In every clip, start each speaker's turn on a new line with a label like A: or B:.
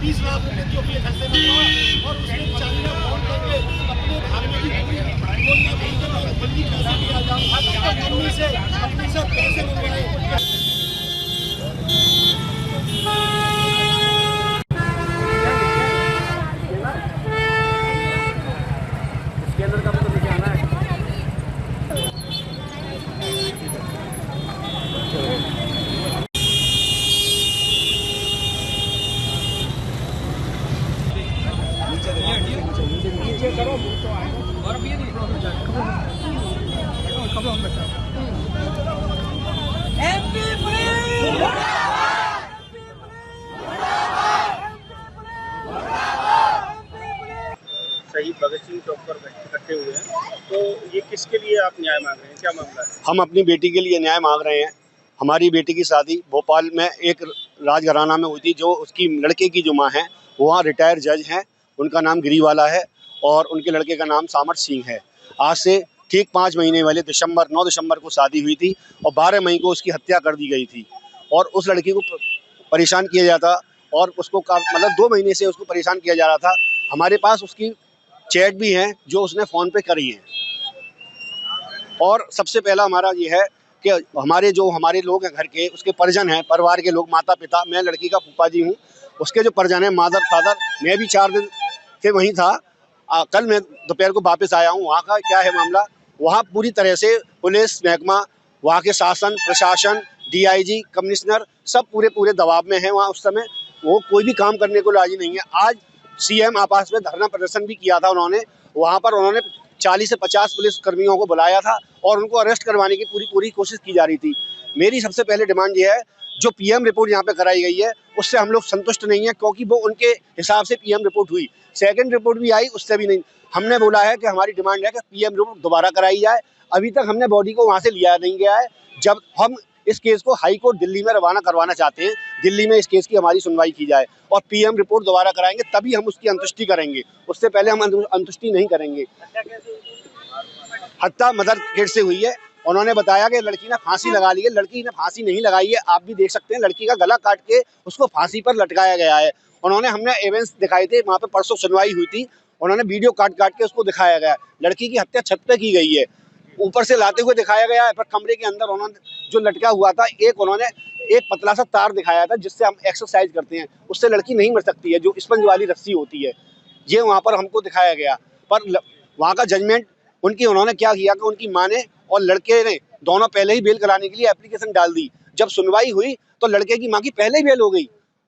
A: 20 लाख रुपए जो अपने घर से मिलवा और उसने बेचारी ने फोन करके अपने भागने की पूरी बंदी कैसे किया जाए, अपनी से पैसे मंगवाए। इसके अंदर का तो लेके आना है। नीचे करो और भी नहीं खबर हम बचा। शहीद भगत सिंह चौक पर इकट्ठे हुए हैं, तो ये किसके लिए आप न्याय मांग रहे हैं, क्या मामला है?
B: हम अपनी बेटी के लिए न्याय मांग रहे हैं। हमारी बेटी की शादी भोपाल में एक राजघराना में हुई थी। जो उसकी लड़के की जो माँ है वो वहाँ रिटायर्ड जज हैं, उनका नाम गिरीवाला है और उनके लड़के का नाम सामर सिंह है। आज से ठीक 5 महीने वाले 9 दिसंबर को शादी हुई थी और 12 मई को उसकी हत्या कर दी गई थी। और उस लड़की को परेशान किया जाता और उसको मतलब 2 महीने से उसको परेशान किया जा रहा था। हमारे पास उसकी चैट भी हैं जो उसने फ़ोन पे करी हैं। और सबसे पहला हमारा ये है कि हमारे लोग हैं घर के, उसके परिजन हैं, परिवार के लोग, माता पिता, मैं लड़की का फूफा जी हूँ, उसके जो परिजन हैं, मदर फादर, मैं भी 4 दिन से वहीं था। कल मैं दोपहर को वापस आया हूँ। वहाँ का क्या है मामला, वहाँ पूरी तरह से पुलिस महकमा, वहाँ के शासन प्रशासन, DIG, कमिश्नर सब पूरे दबाव में हैं। वहाँ उस समय वो कोई भी काम करने को राजी नहीं है। आज CM आपास में धरना प्रदर्शन भी किया था उन्होंने। वहाँ पर उन्होंने 40 से 50 पुलिस कर्मियों को बुलाया था और उनको अरेस्ट करवाने की पूरी कोशिश की जा रही थी। मेरी सबसे पहले डिमांड ये है, जो PM रिपोर्ट यहाँ पे कराई गई है उससे हम लोग संतुष्ट नहीं है, क्योंकि वो उनके हिसाब से PM रिपोर्ट हुई। सेकंड रिपोर्ट भी आई, उससे भी नहीं। हमने बोला है कि हमारी डिमांड है कि PM रिपोर्ट दोबारा कराई जाए। अभी तक हमने बॉडी को वहाँ से लिया नहीं गया है। जब हम इस केस को हाई कोर्ट दिल्ली में रवाना करवाना चाहते हैं, दिल्ली में इस केस की हमारी सुनवाई की जाए और PM रिपोर्ट दोबारा कराएंगे, तभी हम उसकी अंतुष्टि करेंगे। उससे पहले हम अंतुष्टि नहीं करेंगे। हत्या मदर केस से हुई है। उन्होंने बताया कि लड़की ने फांसी लगा ली है। लड़की ने फांसी नहीं लगाई है, आप भी देख सकते हैं। लड़की का गला काट के उसको फांसी पर लटकाया गया है। हमने एविडेंस दिखाए थे, वहाँ पे परसों सुनवाई हुई थी, उन्होंने वीडियो काट के उसको दिखाया गया। लड़की की हत्या छत पे की गई है, ऊपर से लाते हुए दिखाया गया है, पर कमरे के अंदर उन्होंने जो लटका हुआ था, उन्होंने एक पतला सा तार दिखाया था जिससे हम एक्सरसाइज करते हैं, उससे लड़की नहीं मर सकती है, जो स्पंज वाली रस्सी होती है, ये वहाँ पर हमको दिखाया गया। पर वहाँ का जजमेंट उन्होंने क्या किया कि उनकी माँ ने और लड़के ने दोनों पहले ही बेल कराने के लिए एप्लीकेशन डाल दी। जब सुनवाई हुई तो लड़के की माँ की पहले ही बेल हो गई,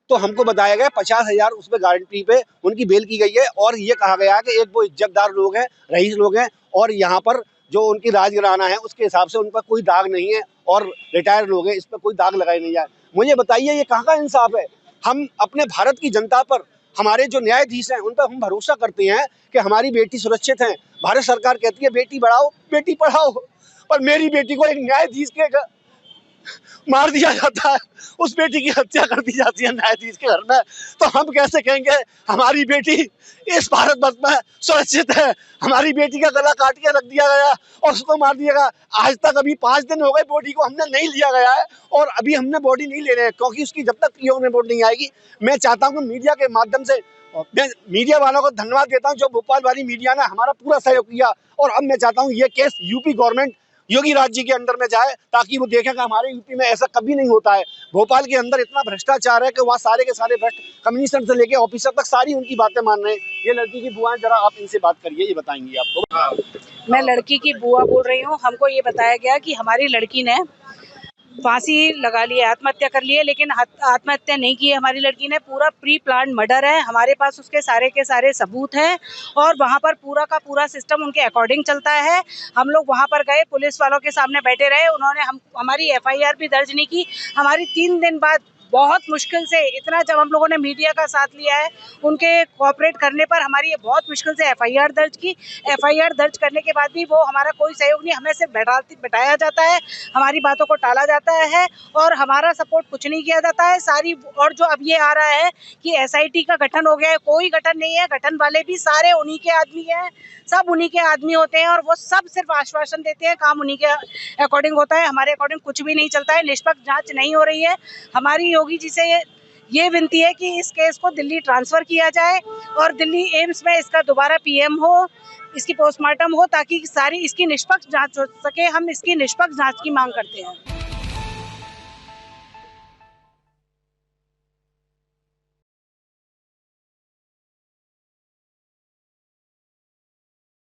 B: तो हमको बताया गया 50,000 उसमें गारंटी पे उनकी बेल की गई है। और ये कहा गया कि एक वो इज्जतदार लोग हैं, रईस लोग हैं, और यहाँ पर जो उनकी राजघराना है उसके हिसाब से उन पर कोई दाग नहीं है, और रिटायर्ड लोग हैं, इस पर कोई दाग लगाए नहीं जाए। मुझे बताइए ये कहाँ का इंसाफ है? हम अपने भारत की जनता पर, हमारे जो न्यायाधीश हैं उन पर हम भरोसा करते हैं कि हमारी बेटी सुरक्षित है। भारत सरकार कहती है बेटी बढ़ाओ बेटी पढ़ाओ, पर मेरी बेटी को एक न्यायाधीश के मार दिया जाता है, उस बेटी की हत्या कर दी जाती है न्यायाधीश के घर में। तो हम कैसे कहेंगे हमारी बेटी इस भारतवर्ष में सुरक्षित है? हमारी बेटी का गला काट के रख दिया गया और उसको मार दिया गया। आज तक अभी 5 दिन हो गए बॉडी को हमने नहीं लिया गया है, और अभी हमने बॉडी नहीं ले रहे हैं, क्योंकि उसकी जब तक PM रिपोर्ट नहीं आएगी। मैं चाहता हूँ कि मीडिया के माध्यम से, मैं मीडिया वालों को धन्यवाद देता हूँ जो भोपाल वाली मीडिया ने हमारा पूरा सहयोग किया, और अब मैं चाहता हूँ ये केस UP गवर्नमेंट योगी राज्य के अंदर में जाए, ताकि वो देखें कि हमारे UP में ऐसा कभी नहीं होता है। भोपाल के अंदर इतना भ्रष्टाचार है कि वहाँ सारे के सारे भ्रष्ट, कमिश्नर से लेके ऑफिसर तक सारी उनकी बातें मान रहे हैं। ये लड़की की बुआ, जरा आप इनसे बात करिए, ये बताएंगी आपको।
C: मैं लड़की की बुआ बोल रही हूँ। हमको ये बताया गया कि हमारी लड़की ने फांसी लगा ली है, आत्महत्या कर ली है, लेकिन आत्महत्या नहीं की है। हमारी लड़की ने पूरा प्री प्लान मर्डर है। हमारे पास उसके सारे के सारे सबूत हैं, और वहाँ पर पूरा का पूरा सिस्टम उनके अकॉर्डिंग चलता है। हम लोग वहाँ पर गए, पुलिस वालों के सामने बैठे रहे, उन्होंने हमारी FIR भी दर्ज नहीं की। हमारी 3 दिन बाद बहुत मुश्किल से, इतना जब हम लोगों ने मीडिया का साथ लिया है, उनके कोऑपरेट करने पर हमारी ये बहुत मुश्किल से FIR दर्ज की। FIR दर्ज करने के बाद भी वो हमारा कोई सहयोग नहीं, हमें सिर्फ बैठाया जाता है, हमारी बातों को टाला जाता है, और हमारा सपोर्ट कुछ नहीं किया जाता है सारी। और जो अब ये आ रहा है कि SIT का गठन हो गया है, कोई गठन नहीं है। गठन वाले भी सारे उन्हीं के आदमी हैं, सब उन्हीं के आदमी होते हैं, और वो सब सिर्फ आश्वासन देते हैं, काम उन्हीं के अकॉर्डिंग होता है। हमारे अकॉर्डिंग कुछ भी नहीं चलता है, निष्पक्ष जांच नहीं हो रही है। हमारी योगी जी से ये विनती है कि इस केस को दिल्ली ट्रांसफ़र किया जाए और दिल्ली एम्स में इसका दोबारा पीएम हो, इसकी पोस्टमार्टम हो, ताकि सारी इसकी निष्पक्ष जांच हो सके। हम इसकी निष्पक्ष जांच की मांग करते हैं।